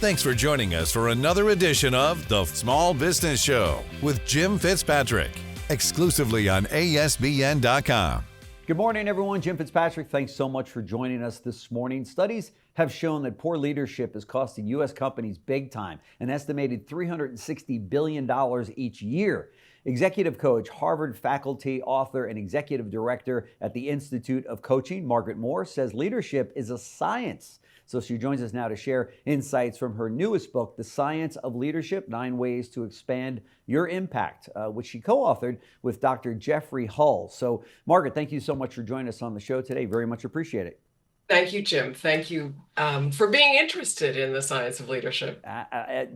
Thanks for joining us for another edition of The Small Business Show with Jim Fitzpatrick, exclusively on ASBN.com. Good morning, everyone. Jim Fitzpatrick. Thanks so much for joining us this morning. Studies have shown that poor leadership is costing U.S. companies big time, an estimated $360 billion each year. Executive coach, Harvard faculty, author, and executive director at the Institute of Coaching, Margaret Moore, says leadership is a science. So she joins us now to share insights from her newest book, The Science of Leadership, 9 Ways to Expand Your Impact, which she co-authored with Dr. Jeffrey Hull. So Margaret, thank you so much for joining us on the show today. Very much appreciate it. Thank you, Jim. Thank you for being interested in the science of leadership.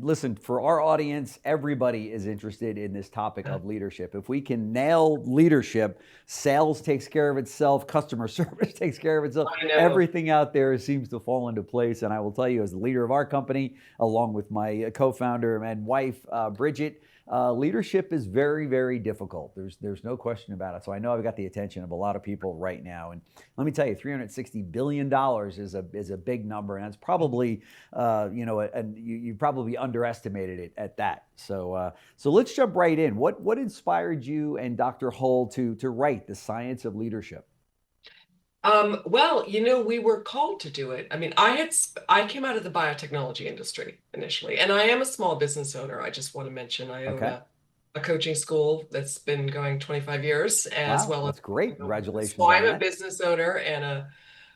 Listen, for our audience, everybody is interested in this topic of leadership. If we can nail leadership, sales takes care of itself, customer service takes care of itself. Everything out there seems to fall into place. And I will tell you, as the leader of our company, along with my co-founder and wife, Bridget, leadership is very, very difficult. There's no question about it. So I know I've got the attention of a lot of people right now. And let me tell you, $360 billion is a big number. And it's probably, and you probably underestimated it at that. So let's jump right in. What inspired you and Dr. Hull to write The Science of Leadership? Well, we were called to do it. I mean, I came out of the biotechnology industry initially, and I am a small business owner. I just want to mention I own a coaching school that's been going 25 years, as well as. That's great. Congratulations. So I'm a business owner and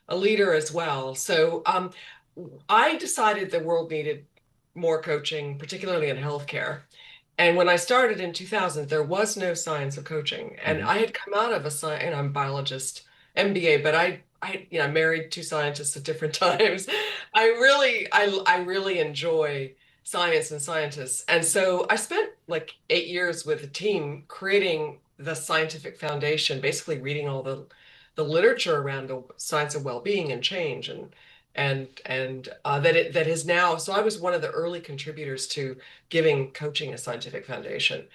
a leader as well. So I decided the world needed more coaching, particularly in healthcare. And when I started in 2000, there was no science of coaching, and I had come out of I'm a biologist. MBA, but I married 2 scientists at different times. I really enjoy science and scientists. And so I spent like 8 years with a team creating the scientific foundation, basically reading all the literature around the science of well-being and change and that is now. So I was one of the early contributors to giving coaching a scientific foundation.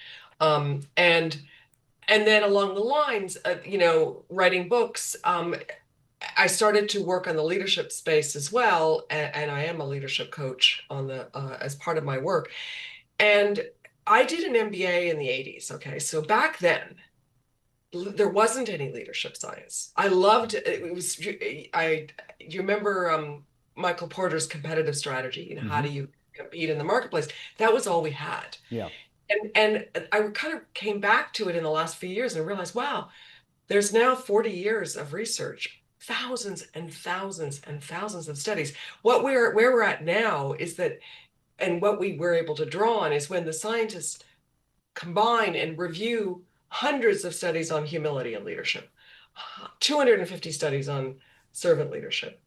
And then along the lines of, writing books, I started to work on the leadership space as well. And I am a leadership coach as part of my work. And I did an MBA in the 80s. Okay. So back then, there wasn't any leadership science. I loved it. It was, you remember Michael Porter's competitive strategy, how do you compete in the marketplace? That was all we had. Yeah. And I kind of came back to it in the last few years and realized, wow, there's now 40 years of research, thousands and thousands and thousands of studies. Where we're at now is that, and what we were able to draw on is when the scientists combine and review hundreds of studies on humility and leadership, 250 studies on servant leadership,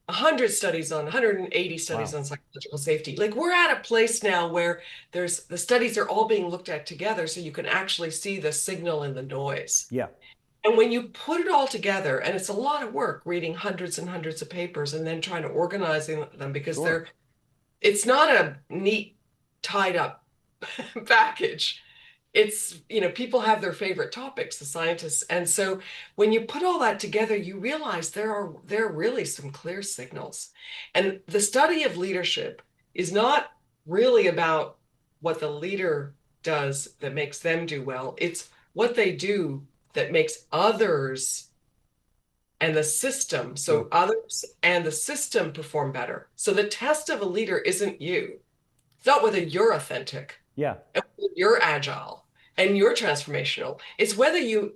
180 studies on psychological safety. Like, we're at a place now where the studies are all being looked at together, so you can actually see the signal in the noise. Yeah. And when you put it all together, and it's a lot of work reading hundreds and hundreds of papers and then trying to organize them because it's not a neat, tied up package. It's, people have their favorite topics, the scientists. And so when you put all that together, you realize there are really some clear signals. And the study of leadership is not really about what the leader does that makes them do well. It's what they do that makes others and the system, others and the system perform better. So the test of a leader isn't you. It's not whether you're authentic. Yeah. You're agile and you're transformational. It's whether you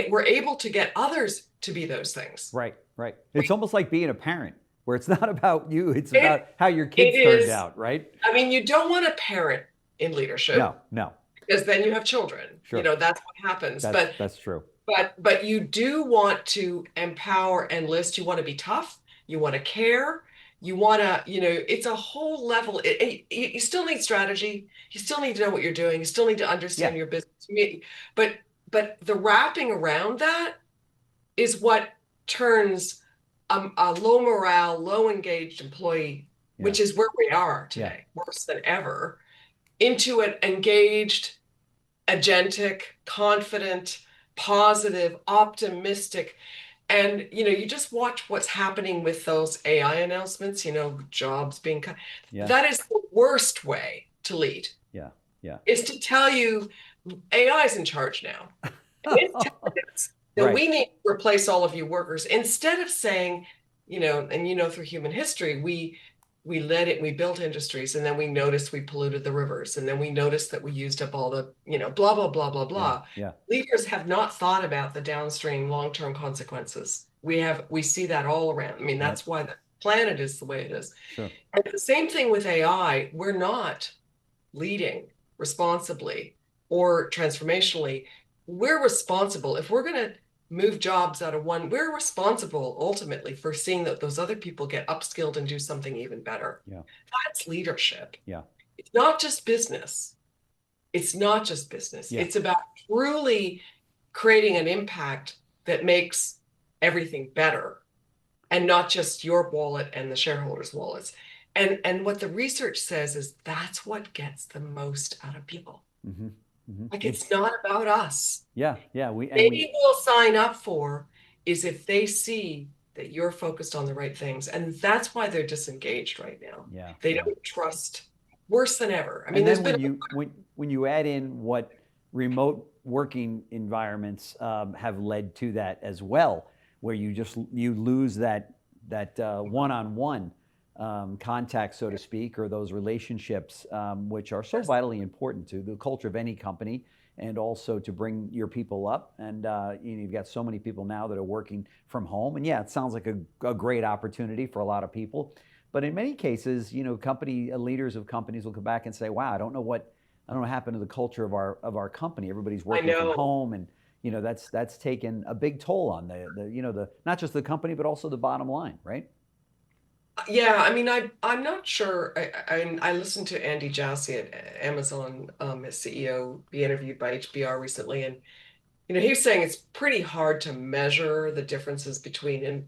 were able to get others to be those things. Right. It's almost like being a parent, where it's not about you, it's about how your kids turned out, right? I mean, you don't want a parent in leadership. No. Because then you have children. Sure. That's what happens. That's true. But you do want to empower and list. You want to be tough. You want to care. You want to, it's a whole level. You still need strategy. You still need to know what you're doing. You still need to understand your business. But the wrapping around that is what turns a low morale, low engaged employee, which is where we are today, worse than ever, into an engaged, agentic, confident, positive, optimistic, And, you just watch what's happening with those AI announcements, jobs being cut. Yeah. That is the worst way to lead. Yeah. Yeah. Is to tell you AI is in charge now. It's telling us that Right. we need to replace all of you workers, instead of saying, and through human history, we built industries, and then we noticed we polluted the rivers, and then we noticed that we used up all the, blah, blah, blah, blah, blah. Yeah. Leaders have not thought about the downstream long-term consequences. We see that all around. I mean, that's why the planet is the way it is. Sure. And the same thing with AI. We're not leading responsibly or transformationally. We're responsible. If we're going to move jobs out of one, we're responsible ultimately for seeing that those other people get upskilled and do something even better. Yeah. That's leadership. Yeah. It's not just business. It's not just business. Yeah. It's about truly creating an impact that makes everything better, and not just your wallet and the shareholders' wallets. And what the research says is that's what gets the most out of people. Mm-hmm. Mm-hmm. Like, it's not about us. Yeah. Maybe we'll sign up for is if they see that you're focused on the right things. And that's why they're disengaged right now. Yeah. They don't trust, worse than ever. I mean, and then when you add in what remote working environments have led to that as well, where you lose that one-on-one contact, so to speak, or those relationships, which are so vitally important to the culture of any company, and also to bring your people up. And you've got so many people now that are working from home, and it sounds like a great opportunity for a lot of people. But in many cases, company leaders of companies will come back and say, "Wow, I don't know what happened to the culture of our company. Everybody's working from home, and that's taken a big toll on the not just the company, but also the bottom line, right?" Yeah, I mean, I'm not sure. I listened to Andy Jassy at Amazon, as CEO, be interviewed by HBR recently, and he was saying it's pretty hard to measure the differences between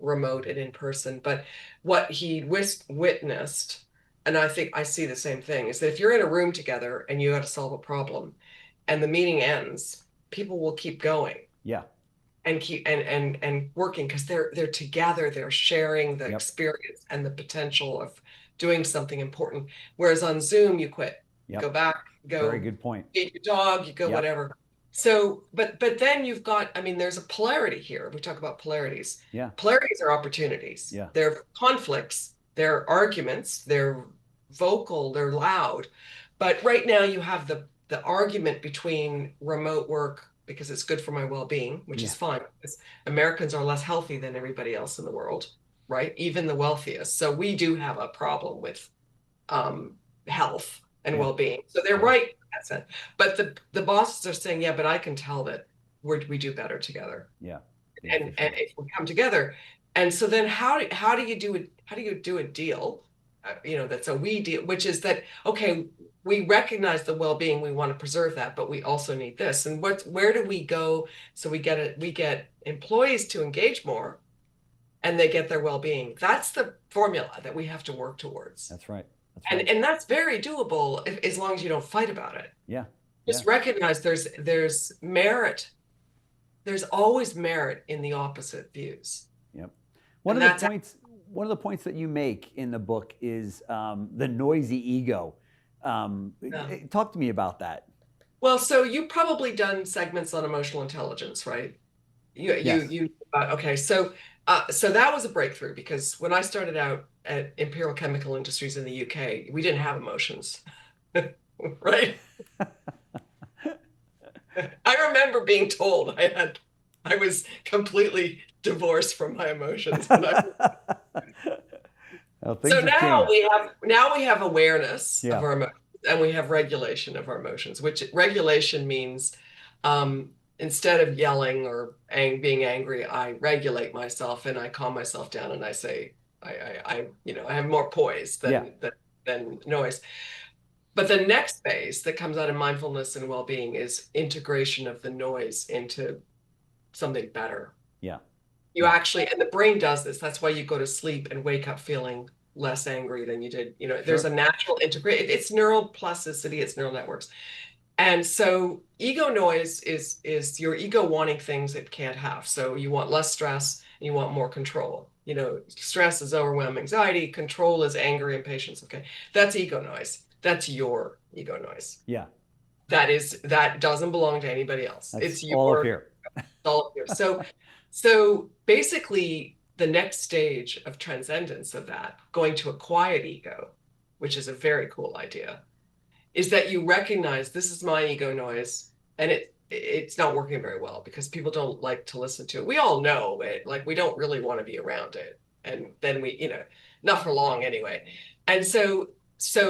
remote and in person. But what he witnessed, and I think I see the same thing, is that if you're in a room together and you got to solve a problem, and the meeting ends, people will keep going. Yeah. And keep and working, because they're together, they're sharing the experience and the potential of doing something important. Whereas on Zoom, you quit, go back, very good point. Feed your dog, you go whatever. So, but then you've got, I mean, there's a polarity here. We talk about polarities. Yeah. Polarities are opportunities. Yeah. They're conflicts, they're arguments, they're vocal, they're loud. But right now you have the argument between remote work because it's good for my well-being, which is fine, because Americans are less healthy than everybody else in the world, right? Even the wealthiest. So we do have a problem with health and well-being. So they're right in that sense. But the bosses are saying, but I can tell that we do better together. Yeah. And if we come together. And so then how do you do a deal, that's a we deal, which is that, okay, we recognize the well-being, we want to preserve that, but we also need this. And where do we go so we get employees to engage more and they get their well-being? That's the formula that we have to work towards. That's right. And that's very doable as long as you don't fight about it. Yeah. Just recognize there's merit. There's always merit in the opposite vieps. Yep. One of the points that you make in the book is the noisy ego. Talk to me about that. Well, so you've probably done segments on emotional intelligence, right? Okay. So that was a breakthrough, because when I started out at Imperial Chemical Industries in the UK, we didn't have emotions, right? I remember being told I was completely divorced from my emotions. So now we have awareness of our emotions, and we have regulation of our emotions, which regulation means instead of yelling or being angry, I regulate myself and I calm myself down, and I say I have more poise than noise. But the next phase that comes out of mindfulness and well-being is integration of the noise into something better. Yeah. You actually, and the brain does this. That's why you go to sleep and wake up feeling less angry than you did. There's a natural integration. It's neural plasticity, it's neural networks. And so ego noise is your ego wanting things it can't have. So you want less stress and you want more control. You know, stress is overwhelm, anxiety, control is anger, impatience. Okay. That's ego noise. That's your ego noise. Yeah. That doesn't belong to anybody else. That's It's all up your here. all up here. So basically the next stage of transcendence of that, going to a quiet ego, which is a very cool idea, is that you recognize this is my ego noise, and it's not working very well because people don't like to listen to it. We all know it, like we don't really want to be around it. And then we, not for long anyway. And so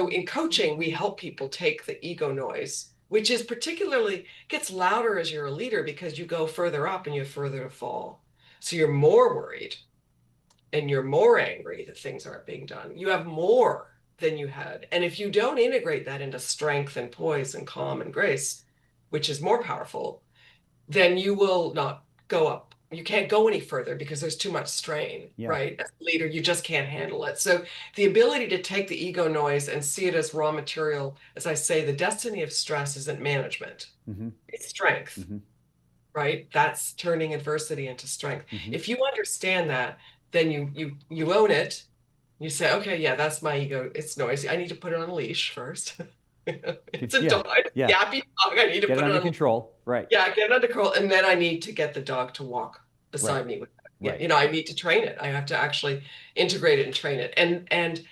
in coaching, we help people take the ego noise, which is particularly gets louder as you're a leader because you go further up and you have further to fall. So you're more worried and you're more angry that things aren't being done. You have more than you had. And if you don't integrate that into strength and poise and calm and grace, which is more powerful, then you will not go up. You can't go any further because there's too much strain, right? As a leader, you just can't handle it. So the ability to take the ego noise and see it as raw material, as I say, the destiny of stress isn't management. It's strength, right? That's turning adversity into strength. If you understand that, then you own it. You say, okay, yeah, that's my ego. It's noisy. I need to put it on a leash first. It's a dog, yappy dog. I need to get put it it under on control. Right. Yeah, get it under control. And then I need to get the dog to walk beside me. I need to train it. I have to actually integrate it and train it. And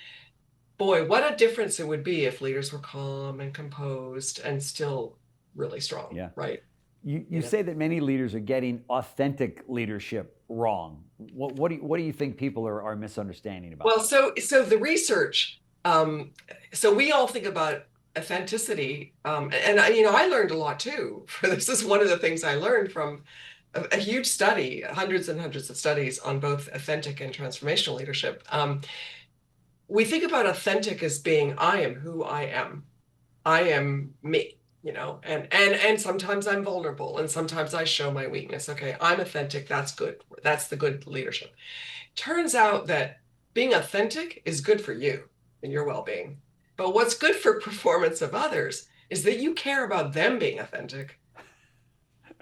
boy, what a difference it would be if leaders were calm and composed and still really strong. Yeah. Right. You say that many leaders are getting authentic leadership wrong. What do you think people are misunderstanding about? Well, so the research, so we all think about authenticity, and I learned a lot too. This is one of the things I learned from a huge study, hundreds and hundreds of studies on both authentic and transformational leadership. We think about authentic as being, I am who I am. I am me. And sometimes I'm vulnerable and sometimes I show my weakness. Okay, I'm authentic. That's good. That's the good leadership. Turns out that being authentic is good for you and your well-being. But what's good for performance of others is that you care about them being authentic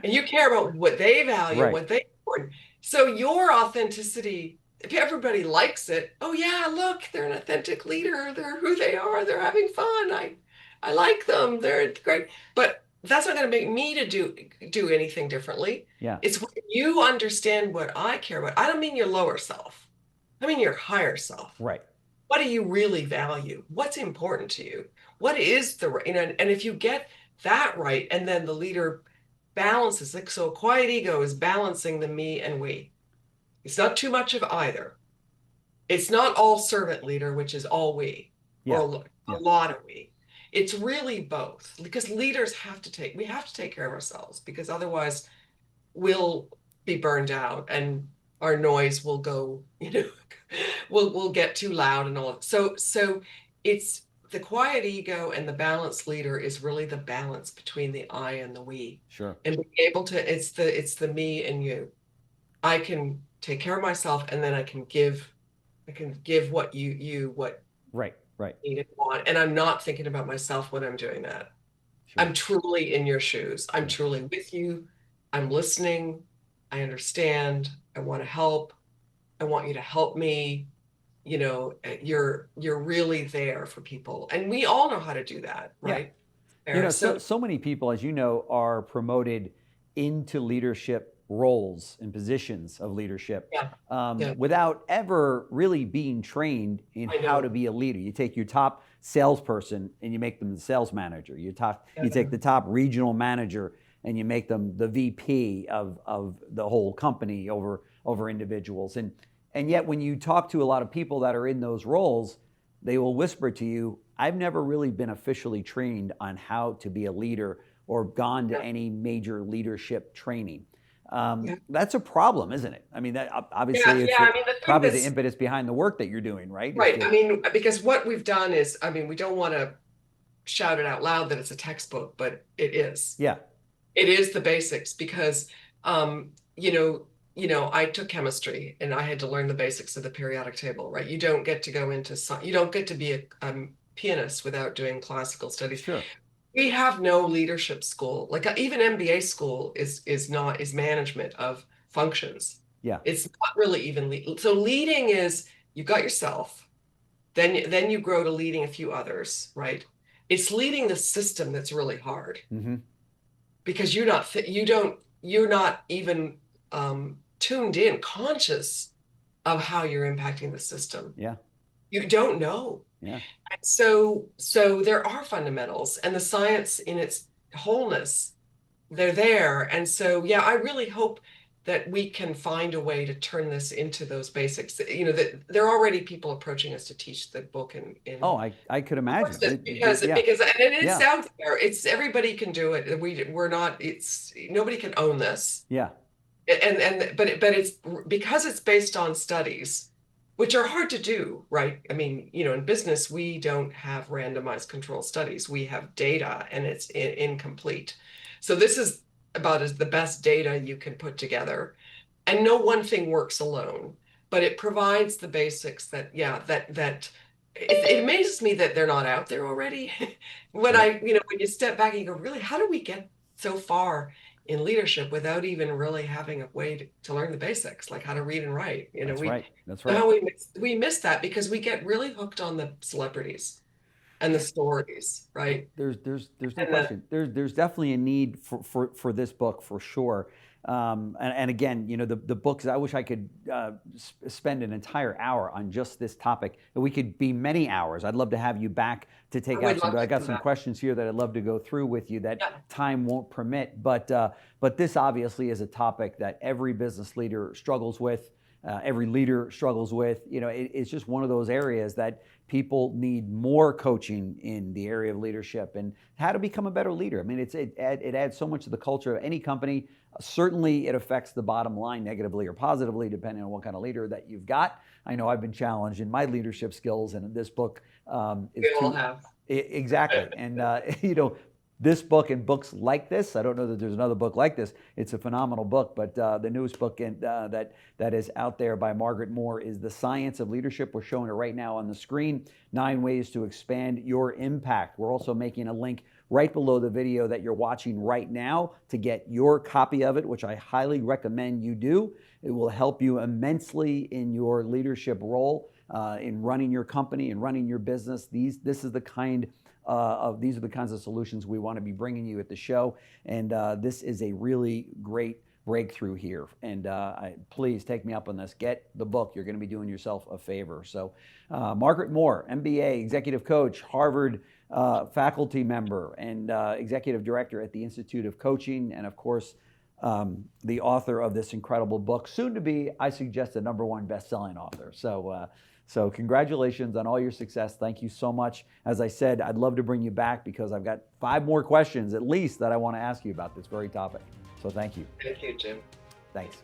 and you care about what they value, what they important. So your authenticity, if everybody likes it, oh yeah, look, they're an authentic leader. They're who they are. They're having fun. I like them. They're great. But that's not going to make me to do anything differently. Yeah. It's when you understand what I care about. I don't mean your lower self. I mean your higher self. Right. What do you really value? What's important to you? What is and if you get that right, and then the leader balances, like, so a quiet ego is balancing the me and we. It's not too much of either. It's not all servant leader, which is all we, or a lot of we. It's really both, because leaders have to take care of ourselves, because otherwise we'll be burned out and our noise will go, we'll get too loud and all. So it's the quiet ego, and the balanced leader is really the balance between the I and the we. Sure. And being able to, it's the me and you. I can take care of myself, and then I can give what you what need and want. And I'm not thinking about myself when I'm doing that. Sure. I'm truly in your shoes. I'm truly with you. I'm listening. I understand. I want to help. I want you to help me. You're really there for people. And we all know how to do that, right? Yeah. So many people, as you know, are promoted into leadership roles and positions of leadership without ever really being trained in how to be a leader. You take your top salesperson and you make them the sales manager. You take the top regional manager and you make them the VP of the whole company over individuals. And yet when you talk to a lot of people that are in those roles, they will whisper to you, I've never really been officially trained on how to be a leader or gone to any major leadership training. That's a problem, isn't it? I mean, that obviously it's probably the impetus behind the work that you're doing, right? Right. I mean, because what we've done is, we don't want to shout it out loud that it's a textbook, but it is. Yeah. It is the basics, because, I took chemistry and I had to learn the basics of the periodic table, right? You don't get to go into you don't get to be a pianist without doing classical studies. Sure. We have no leadership school. Like even MBA school is management of functions. Yeah. It's not really even so leading is you've got yourself, then you grow to leading a few others, right? It's leading the system that's really hard. Mm-hmm. Because you're not even tuned in, conscious of how you're impacting the system. Yeah. You don't know. Yeah. So there are fundamentals, and the science in its wholeness, they're there. And so, yeah, I really hope that we can find a way to turn this into those basics. You know, that there are already people approaching us to teach the book in Oh, I could imagine. because yeah. it's out there. It's everybody can do it. We're not. It's nobody can own this. Yeah. But it's because it's based on studies, which are hard to do, right? I mean, you know, in business, we don't have randomized control studies. We have data, and it's incomplete. So this is about as the best data you can put together. And no one thing works alone, but it provides the basics that it amazes me that they're not out there already. When you step back and you go, really, how do we get so far in leadership without even really having a way to learn the basics, like how to read and write? You know, That's right. How we miss that because we get really hooked on the celebrities and the stories, right? There's no question. There's definitely a need for this book for sure. And again, you know, the books, I wish I could spend an entire hour on just this topic. We could be many hours. I'd love to have you back to take out some, I got some questions here that I'd love to go through with you that time won't permit. But this obviously is a topic that every business leader struggles with. Every leader struggles with. You know, it's just one of those areas that people need more coaching in the area of leadership and how to become a better leader. I mean, it adds so much to the culture of any company. Certainly, it affects the bottom line negatively or positively, depending on what kind of leader that you've got. I know I've been challenged in my leadership skills, and this book we all have. Exactly, and you know. This book and books like this, I don't know that there's another book like this. It's a phenomenal book, but the newest book that is out there by Margaret Moore is The Science of Leadership. We're showing it right now on the screen, 9 ways to expand your impact. We're also making a link right below the video that you're watching right now to get your copy of it, which I highly recommend you do. It will help you immensely in your leadership role, in running your company and running your business. These are the kinds of solutions we want to be bringing you at the show, and this is a really great breakthrough here. And please take me up on this. Get the book. You're going to be doing yourself a favor. So, Margaret Moore, MBA, executive coach, Harvard faculty member, and executive director at the Institute of Coaching, and of course, the author of this incredible book, soon to be, I suggest, the #1 best-selling author. So congratulations on all your success. Thank you so much. As I said, I'd love to bring you back because I've got 5 more questions at least that I want to ask you about this very topic. So thank you. Thank you, Jim. Thanks.